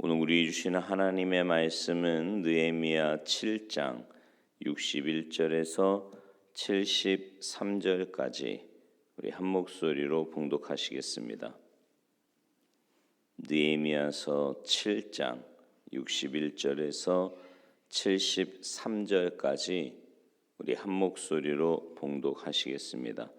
오늘 우리 주시는 하나님의 말씀은 느헤미야 7장 61절에서 73절까지 우리 한 목소리로 봉독하시겠습니다. 느헤미야서 7장 61절에서 73절까지 우리 한 목소리로 봉독하시겠습니다.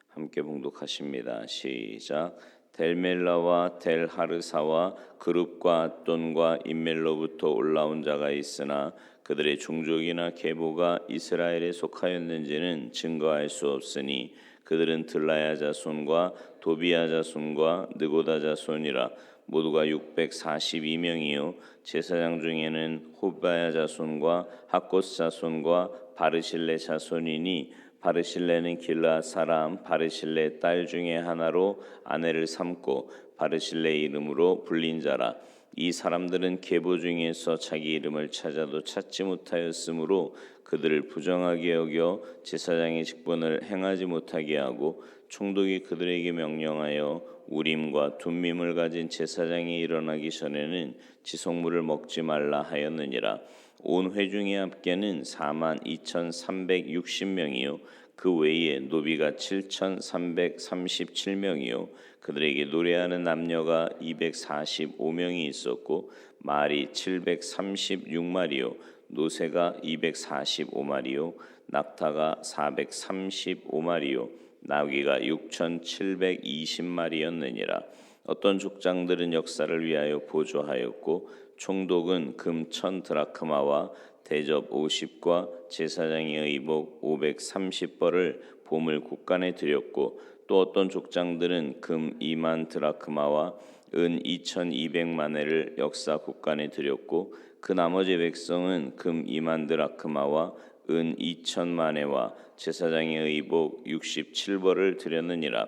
함께 봉독하십니다. 시작. 델멜라와 델하르사와 그룹과 앗돈과 임멜로부터 올라온 자가 있으나 그들의 종족이나 계보가 이스라엘에 속하였는지는 증거할 수 없으니 그들은 들라야 자손과 도비야 자손과 느고다 자손이라. 모두가 642명이요 제사장 중에는 호바야 자손과 학곶 자손과 바르실레 자손이니 바르실레는 길르앗 사람 바르실레 딸 중에 하나로 아내를 삼고 바르실레 이름으로 불린 자라. 이 사람들은 계보 중에서 자기 이름을 찾아도 찾지 못하였으므로 그들을 부정하게 여겨 제사장의 직분을 행하지 못하게 하고 총독이 그들에게 명령하여 우림과 둠밈을 가진 제사장이 일어나기 전에는 지속물을 먹지 말라 하였느니라. 온 회중의 합계는 42,360명이요 그 외에 노비가 7,337명이요 그들에게 노래하는 남녀가 245명이 있었고 말이 736마리요 노새가 245마리요 낙타가 435마리요 나귀가 6,720마리였느니라. 어떤 족장들은 역사를 위하여 보조하였고 총독은 금 1,000드라크마와 대접 50과 제사장의 의복 530벌을 보물 국간에 드렸고 또 어떤 족장들은 금 2만 드라크마와 은 2,200만회를 역사 국간에 드렸고 그 나머지 백성은 금 2만 드라크마와 은 2,000만회와 제사장의 의복 67벌을 드렸느니라.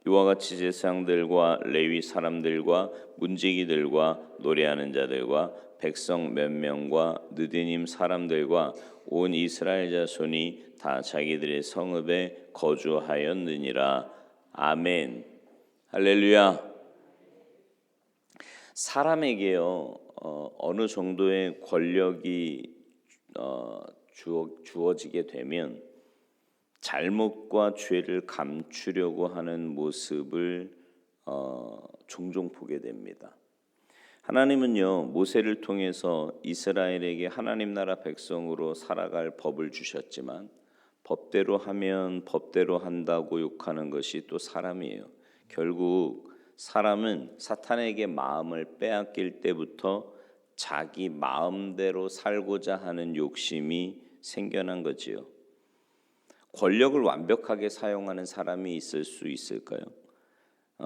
이와 같이 제사장들과 레위 사람들과 문지기들과 노래하는 자들과 백성 몇 명과 느디님 사람들과 온 이스라엘 자손이 다 자기들의 성읍에 거주하였느니라. 아멘. 할렐루야. 사람에게요 어느 정도의 권력이 주어지게 되면 잘못과 죄를 감추려고 하는 모습을 종종 보게 됩니다. 하나님은요 모세를 통해서 이스라엘에게 하나님 나라 백성으로 살아갈 법을 주셨지만 법대로 하면 법대로 한다고 욕하는 것이 또 사람이에요. 결국 사람은 사탄에게 마음을 빼앗길 때부터 자기 마음대로 살고자 하는 욕심이 생겨난 거지요. 권력을 완벽하게 사용하는 사람이 있을 수 있을까요?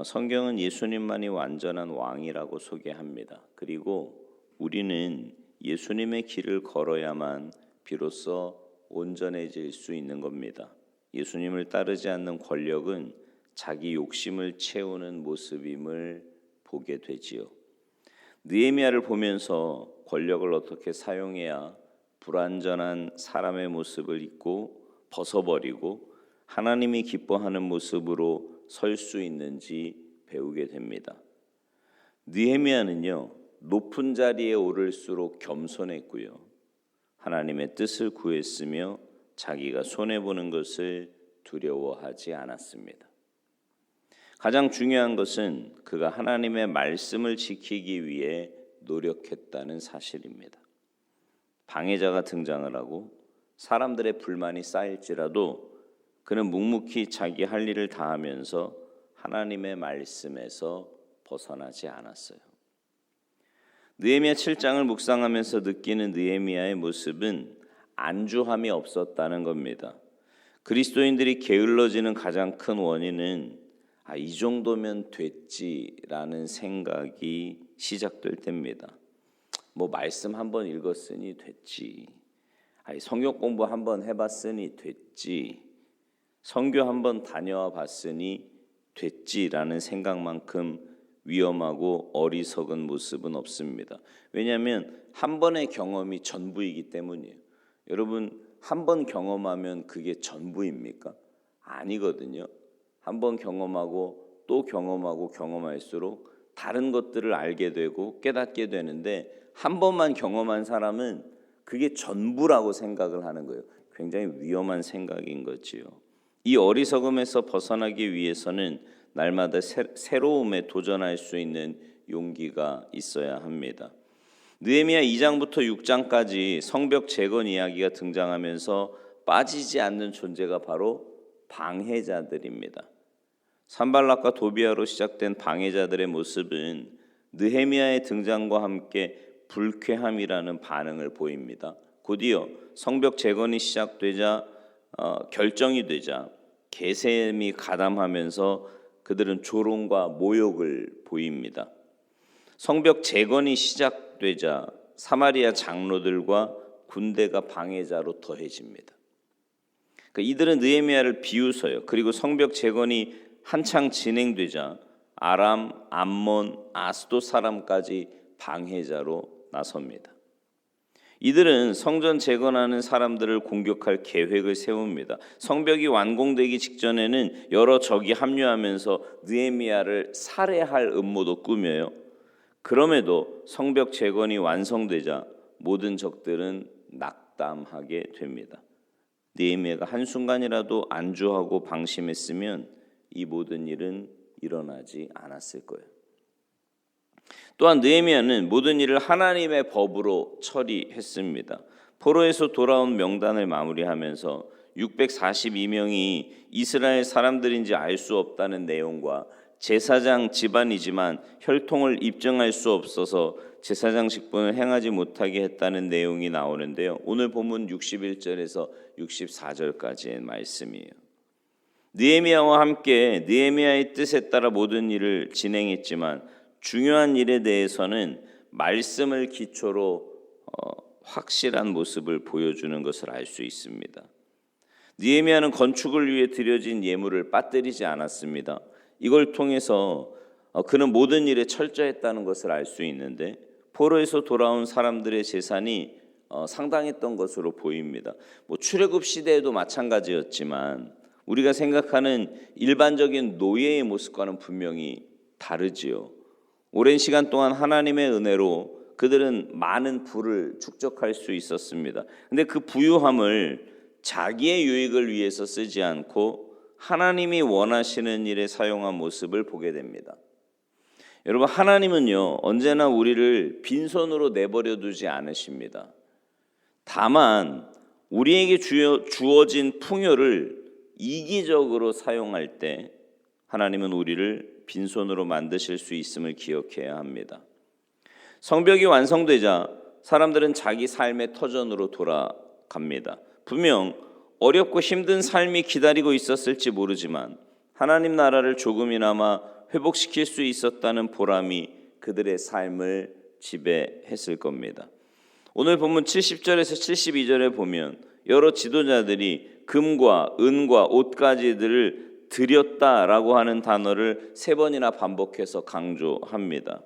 성경은 예수님만이 완전한 왕이라고 소개합니다. 그리고 우리는 예수님의 길을 걸어야만 비로소 온전해질 수 있는 겁니다. 예수님을 따르지 않는 권력은 자기 욕심을 채우는 모습임을 보게 되지요. 느헤미야를 보면서 권력을 어떻게 사용해야 불완전한 사람의 모습을 잊고 벗어버리고 하나님이 기뻐하는 모습으로 설 수 있는지 배우게 됩니다. 느헤미야는요 높은 자리에 오를수록 겸손했고요 하나님의 뜻을 구했으며 자기가 손해보는 것을 두려워하지 않았습니다. 가장 중요한 것은 그가 하나님의 말씀을 지키기 위해 노력했다는 사실입니다. 방해자가 등장을 하고 사람들의 불만이 쌓일지라도 그는 묵묵히 자기 할 일을 다하면서 하나님의 말씀에서 벗어나지 않았어요. 느헤미야 7장을 묵상하면서 느끼는 느헤미야의 모습은 안주함이 없었다는 겁니다. 그리스도인들이 게을러지는 가장 큰 원인은 이 정도면 됐지라는 생각이 시작될 때입니다. 뭐 말씀 한번 읽었으니 됐지. 성경 공부 한번 해봤으니 됐지. 선교 한번 다녀와 봤으니 됐지라는 생각만큼 위험하고 어리석은 모습은 없습니다. 왜냐하면 한 번의 경험이 전부이기 때문이에요. 여러분 한 번 경험하면 그게 전부입니까? 아니거든요. 한 번 경험하고 또 경험하고 경험할수록 다른 것들을 알게 되고 깨닫게 되는데 한 번만 경험한 사람은 그게 전부라고 생각을 하는 거예요. 굉장히 위험한 생각인 거지요. 이 어리석음에서 벗어나기 위해서는 날마다 새로움에 도전할 수 있는 용기가 있어야 합니다. 느헤미야 2장부터 6장까지 성벽 재건 이야기가 등장하면서 빠지지 않는 존재가 바로 방해자들입니다. 산발락과 도비아로 시작된 방해자들의 모습은 느헤미야의 등장과 함께 불쾌함이라는 반응을 보입니다. 곧이어 성벽 재건이 시작되자 결정이 되자 게셈이 가담하면서 그들은 조롱과 모욕을 보입니다. 성벽 재건이 시작되자 사마리아 장로들과 군대가 방해자로 더해집니다. 이들은 느헤미야를 비웃어요. 그리고 성벽 재건이 한창 진행되자 아람, 암몬, 아스돗 사람까지 방해자로 나섭니다. 이들은 성전 재건하는 사람들을 공격할 계획을 세웁니다. 성벽이 완공되기 직전에는 여러 적이 합류하면서 느헤미야를 살해할 음모도 꾸며요. 그럼에도 성벽 재건이 완성되자 모든 적들은 낙담하게 됩니다. 느헤미야가 한순간이라도 안주하고 방심했으면 이 모든 일은 일어나지 않았을 거예요. 또한 느헤미야는 모든 일을 하나님의 법으로 처리했습니다. 포로에서 돌아온 명단을 마무리하면서 642명이 이스라엘 사람들인지 알 수 없다는 내용과 제사장 집안이지만 혈통을 입증할 수 없어서 제사장 직분을 행하지 못하게 했다는 내용이 나오는데요. 오늘 본문 61절에서 64절까지의 말씀이에요. 느헤미야와 함께 느헤미야의 뜻에 따라 모든 일을 진행했지만 중요한 일에 대해서는 말씀을 기초로 확실한 모습을 보여주는 것을 알 수 있습니다. 느헤미야는 건축을 위해 드려진 예물을 빠뜨리지 않았습니다. 이걸 통해서 그는 모든 일에 철저했다는 것을 알 수 있는데 포로에서 돌아온 사람들의 재산이 상당했던 것으로 보입니다. 출애굽 시대에도 마찬가지였지만 우리가 생각하는 일반적인 노예의 모습과는 분명히 다르지요. 오랜 시간 동안 하나님의 은혜로 그들은 많은 부를 축적할 수 있었습니다. 근데 그 부유함을 자기의 유익을 위해서 쓰지 않고 하나님이 원하시는 일에 사용한 모습을 보게 됩니다. 여러분, 하나님은요 언제나 우리를 빈손으로 내버려 두지 않으십니다. 다만 우리에게 주어진 풍요를 이기적으로 사용할 때 하나님은 우리를 빈손으로 만드실 수 있음을 기억해야 합니다. 성벽이 완성되자 사람들은 자기 삶의 터전으로 돌아갑니다. 분명 어렵고 힘든 삶이 기다리고 있었을지 모르지만 하나님 나라를 조금이나마 회복시킬 수 있었다는 보람이 그들의 삶을 지배했을 겁니다. 오늘 본문 70절에서 72절에 보면 여러 지도자들이 금과 은과 옷가지들을 드렸다라고 하는 단어를 3번이나 반복해서 강조합니다.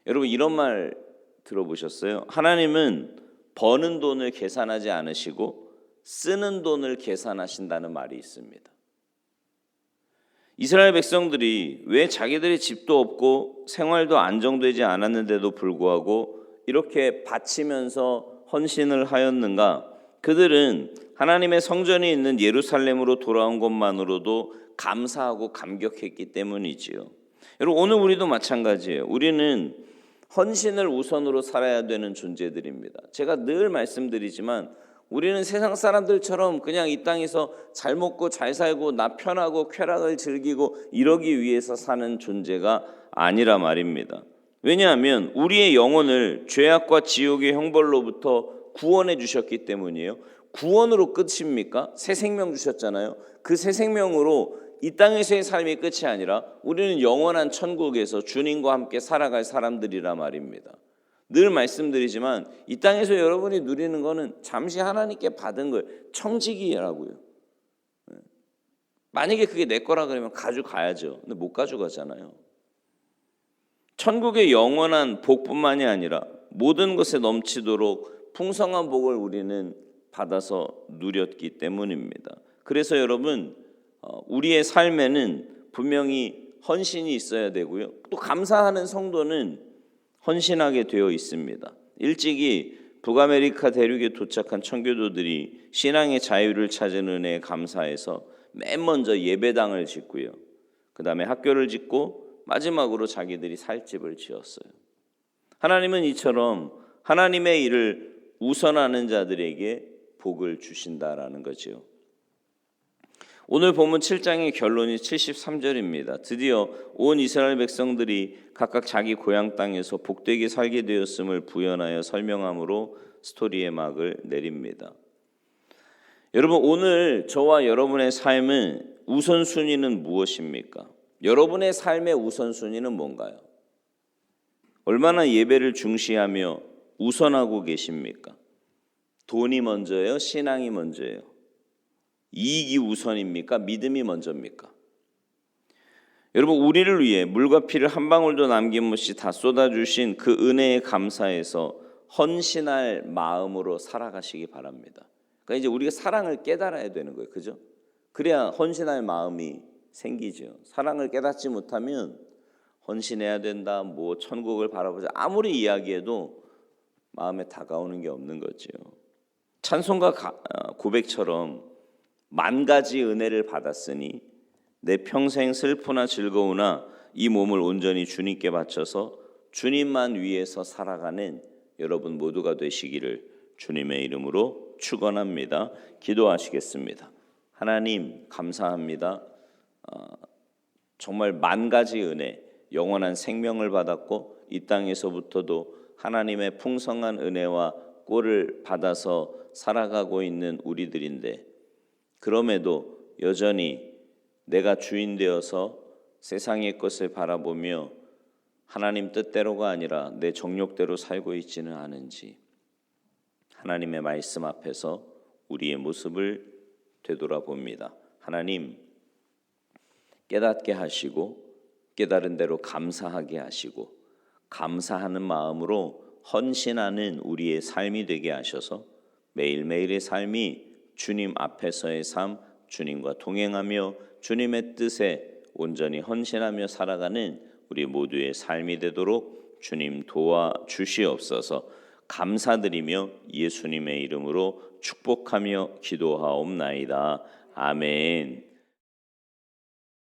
여러분, 이런 말 들어보셨어요? 하나님은 버는 돈을 계산하지 않으시고 쓰는 돈을 계산하신다는 말이 있습니다. 이스라엘 백성들이 왜 자기들의 집도 없고 생활도 안정되지 않았는데도 불구하고 이렇게 바치면서 헌신을 하였는가? 그들은 하나님의 성전이 있는 예루살렘으로 돌아온 것만으로도 감사하고 감격했기 때문이지요. 여러분, 오늘 우리도 마찬가지예요. 우리는 헌신을 우선으로 살아야 되는 존재들입니다. 제가 늘 말씀드리지만 우리는 세상 사람들처럼 그냥 이 땅에서 잘 먹고 잘 살고 나 편하고 쾌락을 즐기고 이러기 위해서 사는 존재가 아니라 말입니다. 왜냐하면 우리의 영혼을 죄악과 지옥의 형벌로부터 구원해 주셨기 때문이에요. 구원으로 끝입니까? 새 생명 주셨잖아요. 그 새 생명으로 이 땅에서의 삶이 끝이 아니라 우리는 영원한 천국에서 주님과 함께 살아갈 사람들이라 말입니다. 늘 말씀드리지만 이 땅에서 여러분이 누리는 거는 잠시 하나님께 받은 거예요. 청지기라고요. 만약에 그게 내 거라 그러면 가져가야죠. 근데 못 가져가잖아요. 천국의 영원한 복뿐만이 아니라 모든 것에 넘치도록 풍성한 복을 우리는 받아서 누렸기 때문입니다. 그래서 여러분, 우리의 삶에는 분명히 헌신이 있어야 되고요. 또 감사하는 성도는 헌신하게 되어 있습니다. 일찍이 북아메리카 대륙에 도착한 청교도들이 신앙의 자유를 찾은 은혜에 감사해서 맨 먼저 예배당을 짓고요. 그 다음에 학교를 짓고 마지막으로 자기들이 살 집을 지었어요. 하나님은 이처럼 하나님의 일을 우선하는 자들에게 복을 주신다라는 거죠. 오늘 본문 7장의 결론이 73절입니다. 드디어 온 이스라엘 백성들이 각각 자기 고향 땅에서 복되게 살게 되었음을 부연하여 설명함으로 스토리의 막을 내립니다. 여러분, 오늘 저와 여러분의 삶은 우선순위는 무엇입니까? 여러분의 삶의 우선순위는 뭔가요? 얼마나 예배를 중시하며 우선하고 계십니까? 돈이 먼저예요? 신앙이 먼저예요? 이익이 우선입니까? 믿음이 먼저입니까? 여러분, 우리를 위해 물과 피를 한 방울도 남김없이 다 쏟아주신 그 은혜에 감사해서 헌신할 마음으로 살아가시기 바랍니다. 그러니까 이제 우리가 사랑을 깨달아야 되는 거예요. 그죠? 그래야 헌신할 마음이 생기죠. 사랑을 깨닫지 못하면 헌신해야 된다, 뭐 천국을 바라보자 아무리 이야기해도 마음에 다가오는 게 없는 거죠. 찬송가 고백처럼 만 가지 은혜를 받았으니 내 평생 슬프나 즐거우나 이 몸을 온전히 주님께 바쳐서 주님만 위해서 살아가는 여러분 모두가 되시기를 주님의 이름으로 축원합니다. 기도하시겠습니다. 하나님 감사합니다. 정말 만 가지 은혜, 영원한 생명을 받았고 이 땅에서부터도 하나님의 풍성한 은혜와 꼴을 받아서 살아가고 있는 우리들인데, 그럼에도 여전히 내가 주인 되어서 세상의 것을 바라보며 하나님 뜻대로가 아니라 내 정욕대로 살고 있지는 않은지 하나님의 말씀 앞에서 우리의 모습을 되돌아봅니다. 하나님, 깨닫게 하시고 깨달은 대로 감사하게 하시고 감사하는 마음으로 헌신하는 우리의 삶이 되게 하셔서 매일매일의 삶이 주님 앞에서의 삶, 주님과 동행하며 주님의 뜻에 온전히 헌신하며 살아가는 우리 모두의 삶이 되도록 주님 도와주시옵소서. 감사드리며 예수님의 이름으로 축복하며 기도하옵나이다. 아멘.